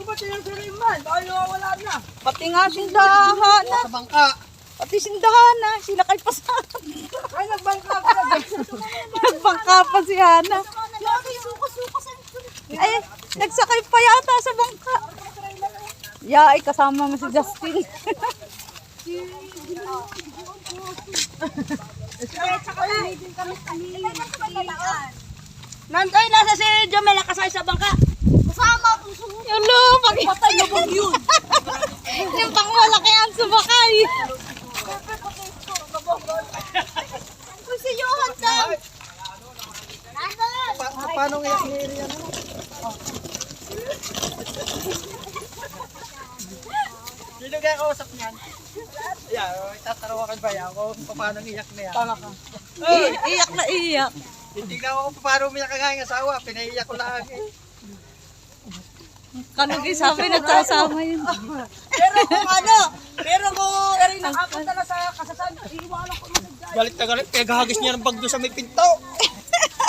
pati yung siriman. Tayo wala na. Pati nga sindahan na. Sa bangka. Pati sindahan na. Sinakay pa sa Ay, nagbangka ka. nagbangka pa si Hana. Ay, nagsakay pa yata sa bangka. Ay kasama mo si Justin. Nandoy, nasa si Jomel nakasay sa bangka. Kasama akong sumunod. Yalo, patay na po yun. Yung pangmalaki ang sumakay. Uy, si Johan Sam. Paano nga yung area mo? Sino kaya kausap niyan? Yeah, tatarawakan ba yan ako paano iyak na yan? Tama ka. Iyak na iyak. Hindi na ako paano umiyak ka nga yung asawa. Pinaiyak ko lang eh. Kanong sabi nagsasama yun. Pero kung erin nakapunta na sa kasasan, iiwanan ko naman dyan. Galit na galit, kaya gahagis niya ng bag doon sa may pinto.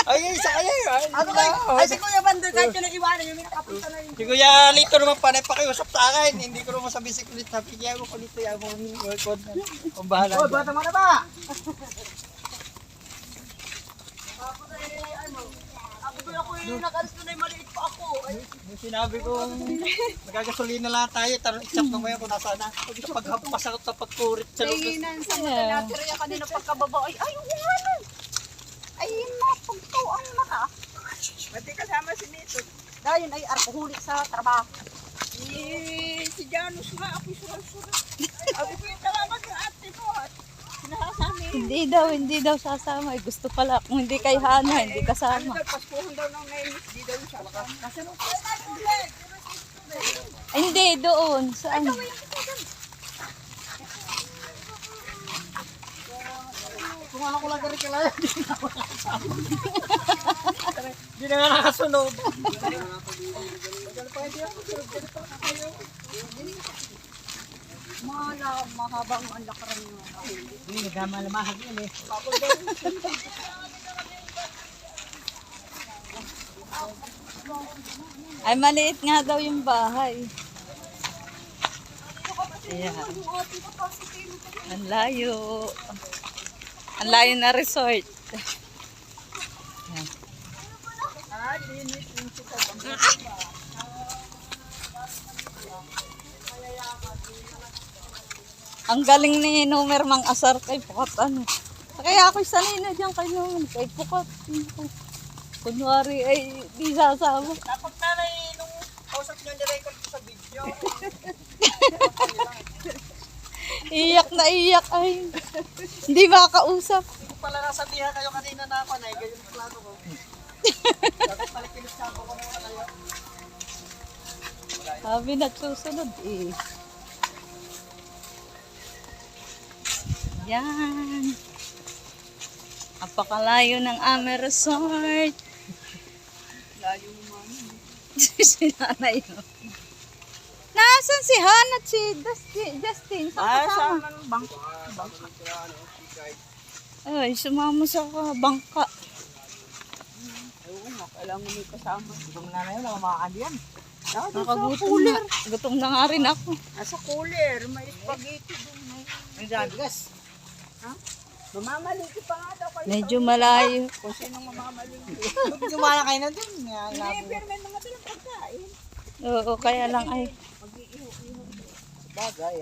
Ay, isa kaya yun. Ano kayo? Ay, si Kuya Bander, kahit yun ang iwanan, yung nakapunta na yun. Si Kuya Lito naman panay pakiusap sa akin. Hindi ko naman sabi si Kulit. Sabi niya ako Kulit, kaya ako workod na. Ang bahala. Oh, bata mo na ba? Ako yung nag-alis na yung maliit pa ako. Yung sinabi kong nagagasolina lang tayo, except na mo yan kung nasaan na. Paghampas ako sa pagkurit sa loob. Natira kanina pagkababa. Ay, ano? Ay, mapagtuang mata. Pati kasama si Nito. Dahil ay arkuhulit sa trabaho. Si Janus nga, ako surat-surat. Ako po yung tawag ng ate mo at sinasami. Hindi daw sasama. Ay, gusto pala kung hindi kay Hana, hindi kasama. Paspuhan daw ng nainis, di daw siya. Kasi nung Ay, hindi, doon. Saan? kung ano ko lang gari kalaya, di na nga nakasunod. Mahabang ang lakaran nyo. Hindi, nagmamalamahag yun eh. Ay, maliit nga daw yung bahay. Ayan. Ang layo. Ang layo na resort. Ayan. Ang galing ni Numer mang asar kay Pukat ano. Kaya ako'y sanay na dyan kay Numer. Kay Pukat. Kunwari ay di sasama. Dapat nanay nung kausap nyo nirecord ko sa video. Iyak na iyak ay. Hindi makakausap. Kung pala nasabihan kayo kanina na ako na ganyan yung plano ko. Dapat pala kinusta ko na kayo. Sabi nagsusunod eh. Yan. Napakalayo ng aming resort. Layo man. Si nanay no. Nasaan si Han at si Justin? Saan kasama? bangka. Ay, sumama sa bangka. Oo nga, kailangan mo may kasama. Gutom na yun, nakamakakali yan. Nakagutom na. Gutom na nga rin ako. Nasa cooler, may spaghetti doon. May dagas. Ha? Mamamaliki pa nga daw kayo. Medyo malayo. Kung sinong mamamaliki. Sumala kayo na doon. Hindi, pero may mga dalang pagkain. Oo, kaya lang ay. Bagay,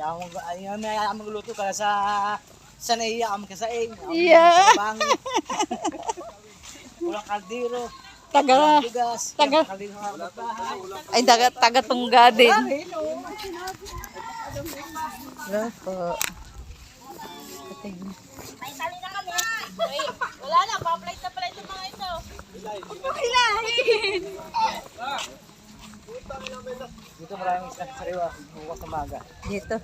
may magluto ka sa naiya ka sa ing. Yeah. Walang kaldero. Taga Kaldero nga bahay. ay taga Tungga din. Hello po. May sali na kami. Wala na, pa-flight na pala itong mga ito. Huwag mo hilahin. Dito maraming snack sa sariwa. Bukas umaga. Dito.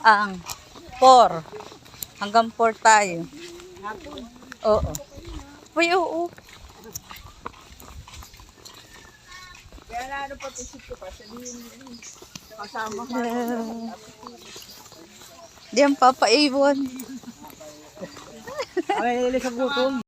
Ang 4. Hanggang 4 tayo. Oo. Uy, oo. Kaya na ano pa isip ko pa, sabihin kasama ka. Diyan papaiwan. Ay, sa gutom.